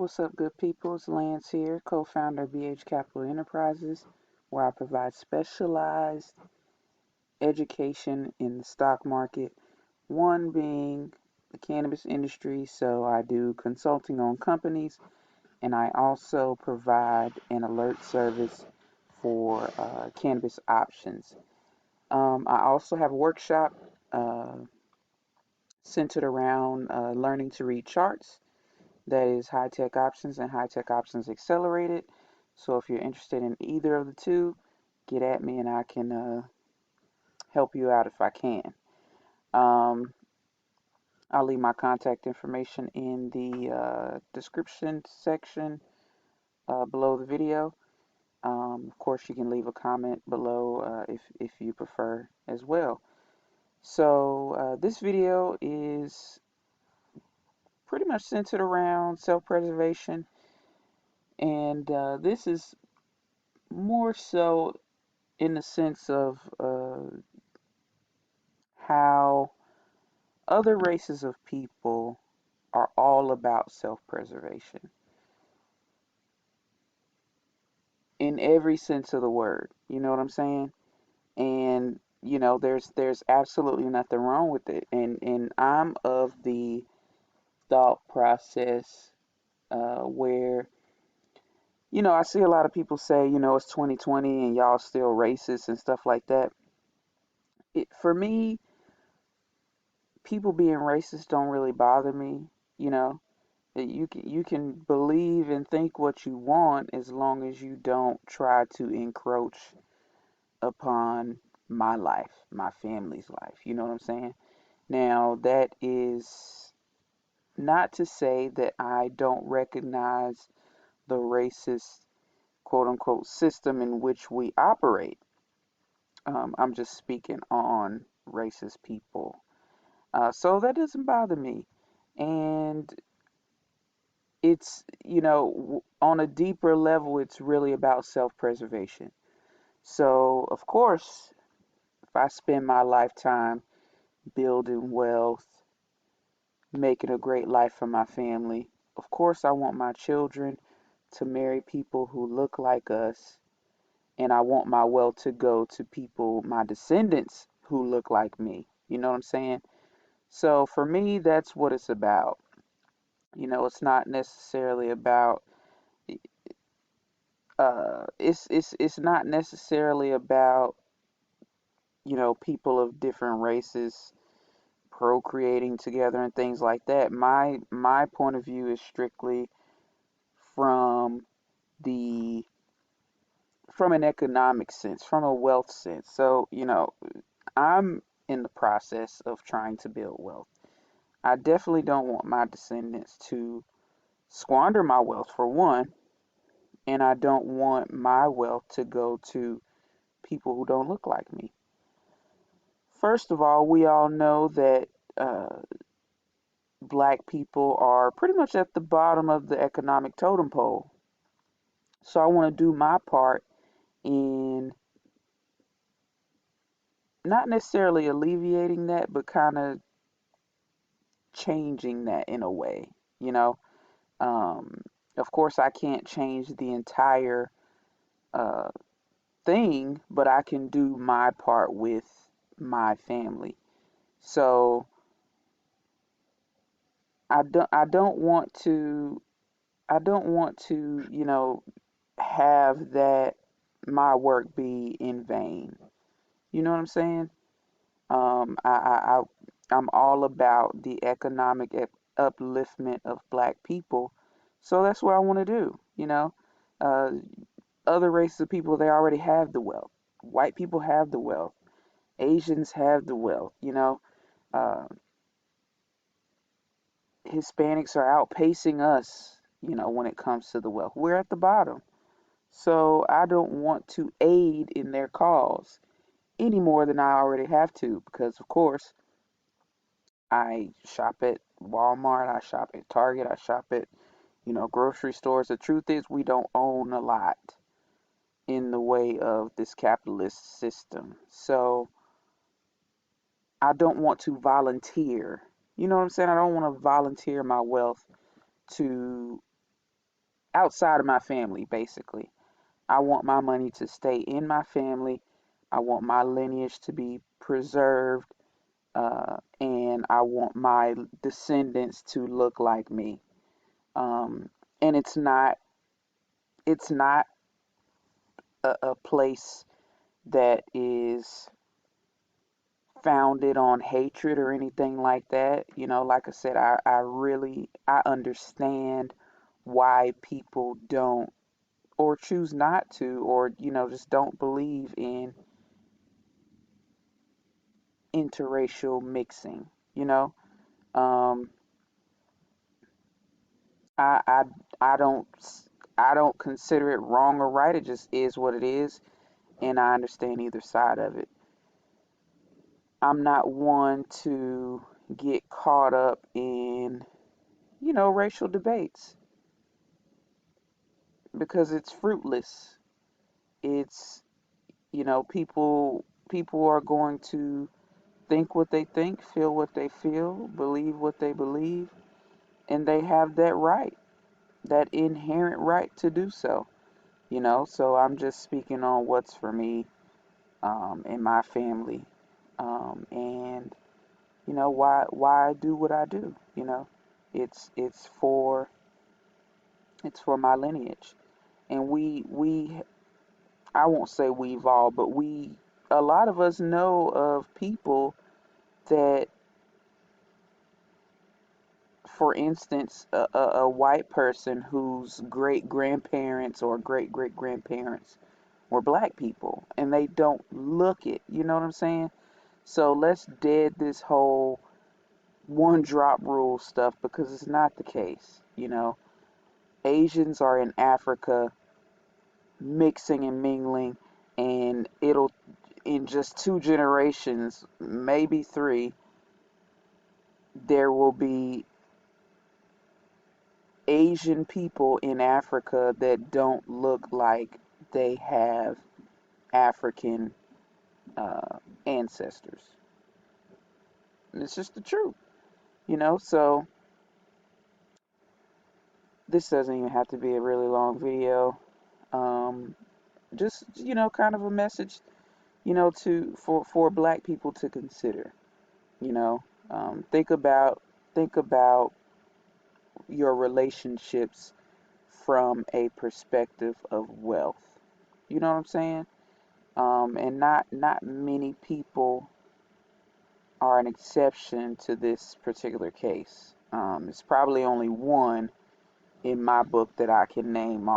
What's up, good people? It's Lance here, co founder of BH Capital Enterprises, where I provide specialized education in the stock market. One being the cannabis industry, so I do consulting on companies, and I also provide an alert service for cannabis options. I also have a workshop centered around learning to read charts. That is High Tech Options and High Tech Options Accelerated. So if you're interested in either of the two, get at me and I can help you out if I can. Um, I'll leave my contact information in the description section below the video. Of course, you can leave a comment below if you prefer as well. So this video is pretty much centered around self-preservation, and this is more so in the sense of how other races of people are all about self-preservation in every sense of the word. You know what I'm saying? And there's absolutely nothing wrong with it. And I'm of the thought process where I see a lot of people say, it's 2020 and y'all still racist and stuff like that. For me, people being racist don't really bother me. You know, you can believe and think what you want as long as you don't try to encroach upon my life, my family's life. You know what I'm saying? Now, that is not to say that I don't recognize the racist quote unquote system in which we operate. I'm just speaking on racist people. So that doesn't bother me. And it's, on a deeper level, it's really about self preservation. So, of course, if I spend my lifetime building wealth, making a great life for my family, of course, I want my children to marry people who look like us, and I want my wealth to go to people, my descendants, who look like me. You know what I'm saying? So, for me, that's what it's about. It's not necessarily about it's not necessarily about people of different races procreating together and things like that. My point of view is strictly from the from an economic sense, from a wealth sense. So, I'm in the process of trying to build wealth. I definitely don't want my descendants to squander my wealth, for one, and I don't want my wealth to go to people who don't look like me. First of all, we all know that uh, black people are pretty much at the bottom of the economic totem pole. So I want to do my part in not necessarily alleviating that, but kind of changing that in a way, you know. Um, of course, I can't change the entire uh, thing, but I can do my part with my family. So I don't want to have that my work be in vain. You know what I'm saying? I'm all about the economic upliftment of black people, so that's what I want to do. Uh, other races of people, they already have the wealth. White people have the wealth. Asians have the wealth. Uh, Hispanics are outpacing us. When it comes to the wealth, we're at the bottom. So I don't want to aid in their cause any more than I already have to, because of course I shop at Walmart, I shop at Target, I shop at, grocery stores. The truth is we don't own a lot in the way of this capitalist system. So I don't want to volunteer. You know what I'm saying? I don't want to volunteer my wealth to outside of my family, basically. I want my money to stay in my family. I want my lineage to be preserved, and I want my descendants to look like me. Um, and it's not a place that is founded on hatred or anything like that. Like I said, I understand why people don't or choose not to or just don't believe in interracial mixing. You know, um, I I I don't I don't consider it wrong or right. It just is what it is, and I understand either side of it. I'm not one to get caught up in racial debates because it's fruitless. It's people are going to think what they think, feel what they feel, believe what they believe, and they have that right, that inherent right to do so. So I'm just speaking on what's for me, in my family, and why I do what I do. It's it's for it's for my lineage, and we I won't say we've all, but a lot of us know of people that, for instance, a white person whose great grandparents or great great grandparents were black people, and they don't look it. You know what I'm saying? So let's dead this whole one drop rule stuff because it's not the case. Asians are in Africa mixing and mingling, and it'll, in just 2 generations, maybe three, there will be Asian people in Africa that don't look like they have African ancestors. And it's just the truth, So this doesn't even have to be a really long video. Um, just kind of a message, to for Black people to consider. You know, think about your relationships from a perspective of wealth. You know what I'm saying? And not many people are an exception to this particular case. It's probably only one in my book that I can name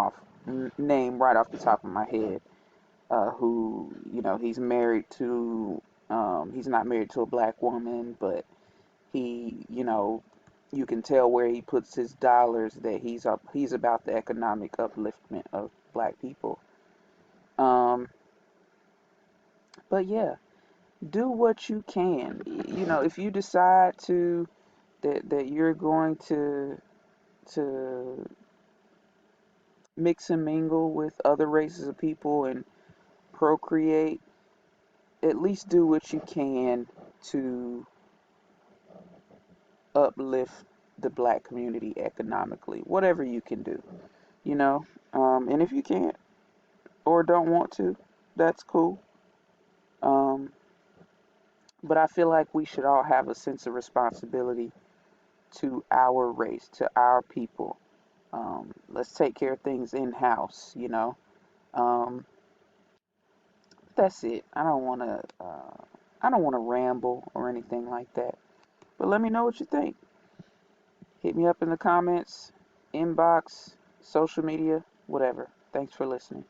right off the top of my head. Who he's married to. He's not married to a black woman, but he you can tell where he puts his dollars that he's about the economic upliftment of black people. Um, but yeah, do what you can. If you decide that you're going to mix and mingle with other races of people and procreate, at least do what you can to uplift the black community economically. Whatever you can do, you know. And if you can't or don't want to, that's cool. Um, but I feel like we should all have a sense of responsibility to our race, to our people. Let's take care of things in house. Um, that's it. I don't want to ramble or anything like that. But let me know what you think. Hit me up in the comments, inbox, social media, whatever. Thanks for listening.